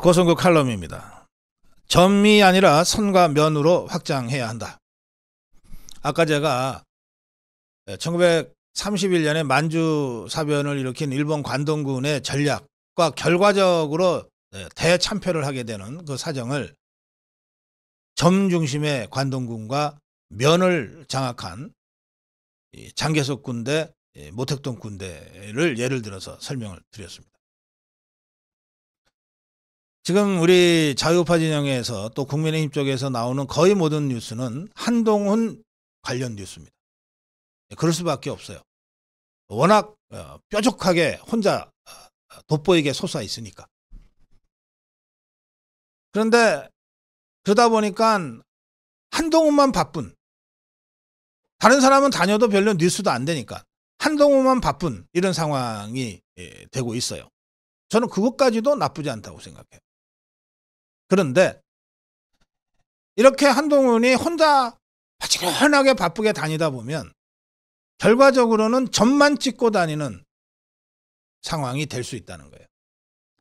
고성국 칼럼입니다. 점이 아니라 선과 면으로 확장해야 한다. 아까 제가 1931년에 만주사변을 일으킨 일본 관동군의 전략과 결과적으로 대참패를 하게 되는 그 사정을 점 중심의 관동군과 면을 장악한 장개석 군대, 모택동 군대를 예를 들어서 설명을 드렸습니다. 지금 우리 자유우파 진영에서 또 국민의힘 쪽에서 나오는 거의 모든 뉴스는 한동훈 관련 뉴스입니다. 그럴 수밖에 없어요. 워낙 뾰족하게 혼자 돋보이게 솟아 있으니까. 그런데 그러다 보니까 한동훈만 바쁜, 다른 사람은 다녀도 별로 뉴스도 안 되니까 한동훈만 바쁜 이런 상황이 되고 있어요. 저는 그것까지도 나쁘지 않다고 생각해요. 그런데 이렇게 한동훈이 혼자 바지런하게 바쁘게 다니다 보면 결과적으로는 점만 찍고 다니는 상황이 될 수 있다는 거예요.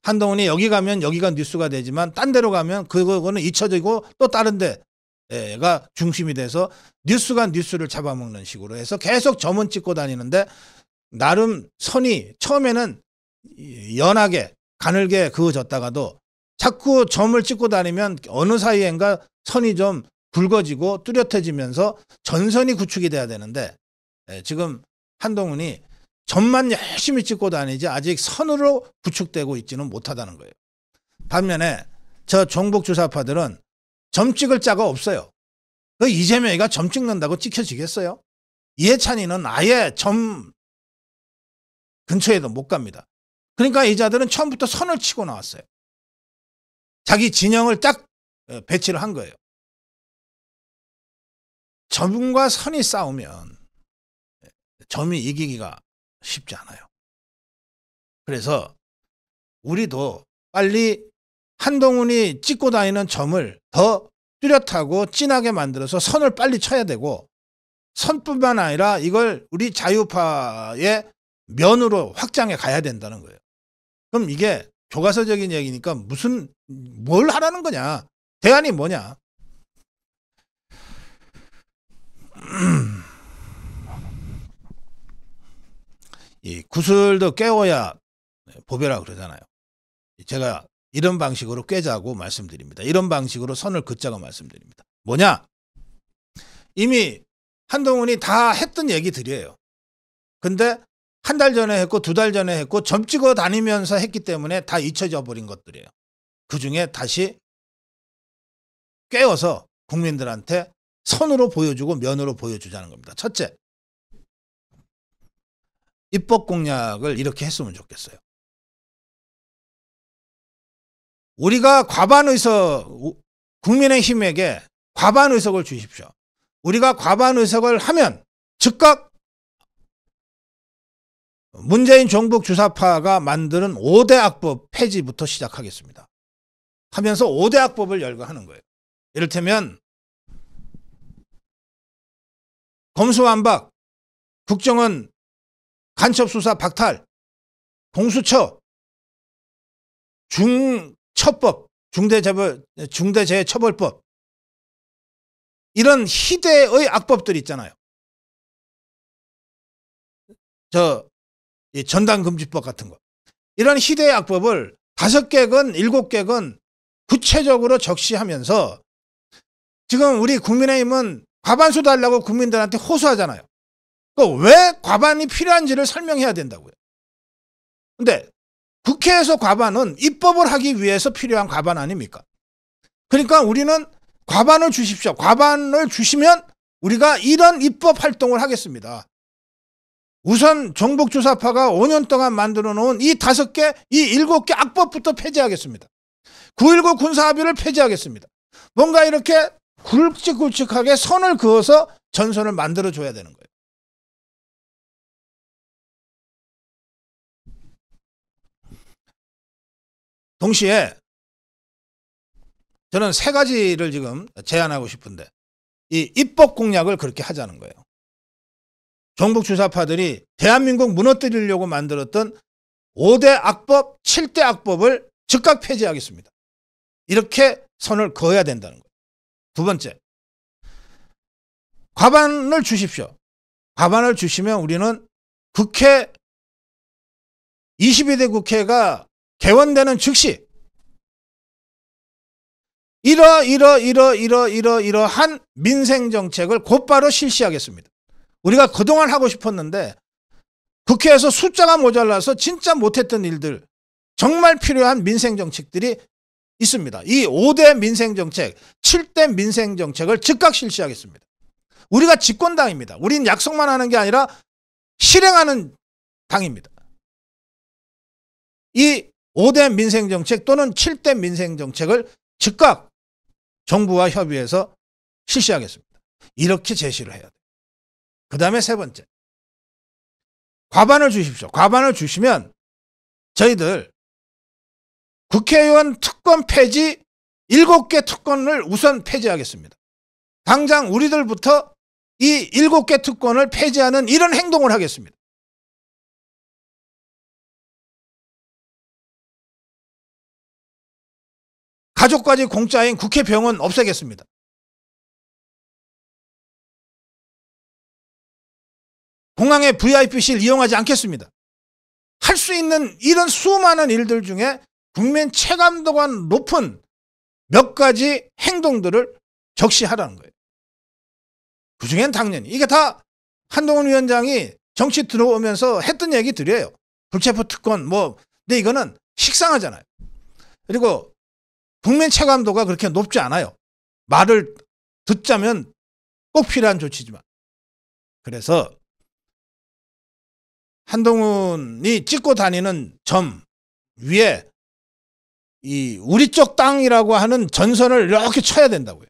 한동훈이 여기 가면 여기가 뉴스가 되지만 딴 데로 가면 그거는 잊혀지고 또 다른 데가 중심이 돼서 뉴스가 뉴스를 잡아먹는 식으로 해서 계속 점은 찍고 다니는데 나름 선이 처음에는 연하게 가늘게 그어졌다가도 자꾸 점을 찍고 다니면 어느 사이엔가 선이 좀 굵어지고 뚜렷해지면서 전선이 구축이 돼야 되는데 지금 한동훈이 점만 열심히 찍고 다니지 아직 선으로 구축되고 있지는 못하다는 거예요. 반면에 저 종북 주사파들은 점 찍을 자가 없어요. 그 이재명이가 점 찍는다고 찍혀지겠어요? 이해찬이는 아예 점 근처에도 못 갑니다. 그러니까 이 자들은 처음부터 선을 치고 나왔어요. 자기 진영을 딱 배치를 한 거예요. 점과 선이 싸우면 점이 이기기가 쉽지 않아요. 그래서 우리도 빨리 한동훈이 찍고 다니는 점을 더 뚜렷하고 진하게 만들어서 선을 빨리 쳐야 되고, 선뿐만 아니라 이걸 우리 자유파의 면으로 확장해 가야 된다는 거예요. 그럼 이게 교과서적인 얘기니까 뭘 하라는 거냐? 대안이 뭐냐? 이 구슬도 깨워야 보배라 그러잖아요. 제가 이런 방식으로 꿰자고 말씀드립니다. 이런 방식으로 선을 긋자고 말씀드립니다. 뭐냐? 이미 한동훈이 다 했던 얘기들이에요. 근데 한 달 전에 했고 두 달 전에 했고 점 찍어 다니면서 했기 때문에 다 잊혀져 버린 것들이에요. 그중에 다시 깨워서 국민들한테 선으로 보여주고 면으로 보여주자는 겁니다. 첫째, 입법 공약을 이렇게 했으면 좋겠어요. 우리가 국민의힘에게 과반 의석을 주십시오. 우리가 과반 의석을 하면 즉각 문재인 종북 주사파가 만드는 5대 악법 폐지부터 시작하겠습니다. 하면서 5대 악법을 열거하는 거예요. 이를테면 검수완박, 국정원 간첩수사 박탈, 공수처, 중처법, 중대재해처벌법, 이런 희대의 악법들 있잖아요. 이 전당금지법 같은 거. 이런 희대의 악법을 5개건 7개건 구체적으로 적시하면서, 지금 우리 국민의힘은 과반수 달라고 국민들한테 호소하잖아요. 왜 과반이 필요한지를 설명해야 된다고요. 근데 국회에서 과반은 입법을 하기 위해서 필요한 과반 아닙니까? 그러니까 우리는 과반을 주십시오. 과반을 주시면 우리가 이런 입법 활동을 하겠습니다. 우선 종북 주사파가 5년 동안 만들어 놓은 이 5개, 이 7개 악법부터 폐지하겠습니다. 9.19 군사합의를 폐지하겠습니다. 뭔가 이렇게 굵직굵직하게 선을 그어서 전선을 만들어 줘야 되는 거예요. 동시에 저는 3가지를 지금 제안하고 싶은데, 이 입법 공약을 그렇게 하자는 거예요. 종북 주사파들이 대한민국 무너뜨리려고 만들었던 5대 악법, 7대 악법을 즉각 폐지하겠습니다. 이렇게 선을 그어야 된다는 거예요. 두 번째, 과반을 주십시오. 과반을 주시면 우리는 국회 22대 국회가 개원되는 즉시 이러한 민생정책을 곧바로 실시하겠습니다. 우리가 그동안 하고 싶었는데 국회에서 숫자가 모자라서 진짜 못했던 일들, 정말 필요한 민생정책들이 있습니다. 이 5대 민생정책, 7대 민생정책을 즉각 실시하겠습니다. 우리가 집권당입니다. 우린 약속만 하는 게 아니라 실행하는 당입니다. 이 5대 민생정책 또는 7대 민생정책을 즉각 정부와 협의해서 실시하겠습니다. 이렇게 제시를 해야 돼요. 그 다음에 세 번째, 과반을 주십시오. 과반을 주시면 저희들 국회의원 특권 폐지 7개 특권을 우선 폐지하겠습니다. 당장 우리들부터 이 7개 특권을 폐지하는 이런 행동을 하겠습니다. 가족까지 공짜인 국회 병원 없애겠습니다. 공항의 VIP실 이용하지 않겠습니다. 할 수 있는 이런 수많은 일들 중에 국민 체감도가 높은 몇 가지 행동들을 적시하라는 거예요. 그중엔 당연히 이게 다 한동훈 위원장이 정치 들어오면서 했던 얘기들이에요. 불체포 특권 근데 이거는 식상하잖아요. 그리고 국민 체감도가 그렇게 높지 않아요. 말을 듣자면 꼭 필요한 조치지만. 그래서 한동훈이 찍고 다니는 점 위에 이 우리 쪽 땅이라고 하는 전선을 이렇게 쳐야 된다고요.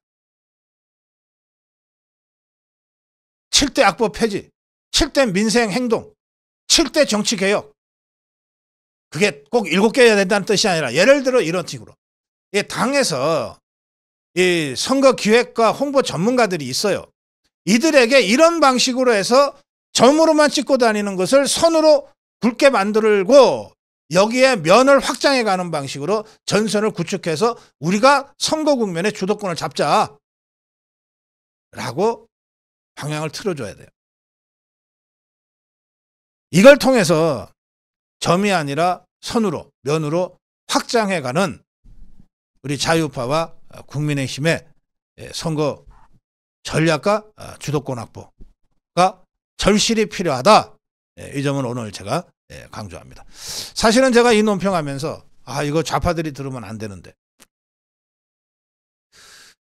7대 악법 폐지, 7대 민생 행동, 7대 정치 개혁. 그게 꼭 7개여야 된다는 뜻이 아니라 예를 들어 이런 식으로. 이 당에서 이 선거 기획과 홍보 전문가들이 있어요. 이들에게 이런 방식으로 해서 점으로만 찍고 다니는 것을 선으로 굵게 만들고 여기에 면을 확장해 가는 방식으로 전선을 구축해서 우리가 선거 국면에 주도권을 잡자 라고 방향을 틀어줘야 돼요. 이걸 통해서 점이 아니라 선으로, 면으로 확장해 가는 우리 자유파와 국민의힘의 선거 전략과 주도권 확보가 절실히 필요하다. 이 점은 오늘 제가 강조합니다. 사실은 제가 이 논평하면서 이거 좌파들이 들으면 안 되는데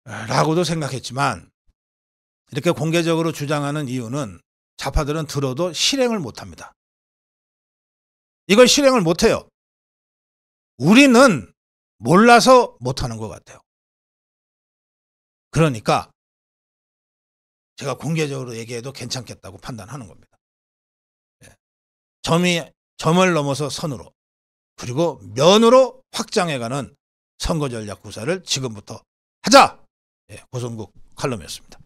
라고도 생각했지만 이렇게 공개적으로 주장하는 이유는 좌파들은 들어도 실행을 못합니다. 이걸 실행을 못해요. 우리는 몰라서 못하는 것 같아요. 그러니까 제가 공개적으로 얘기해도 괜찮겠다고 판단하는 겁니다. 점을 넘어서 선으로 그리고 면으로 확장해가는 선거 전략 구사를 지금부터 하자. 고성국 칼럼이었습니다.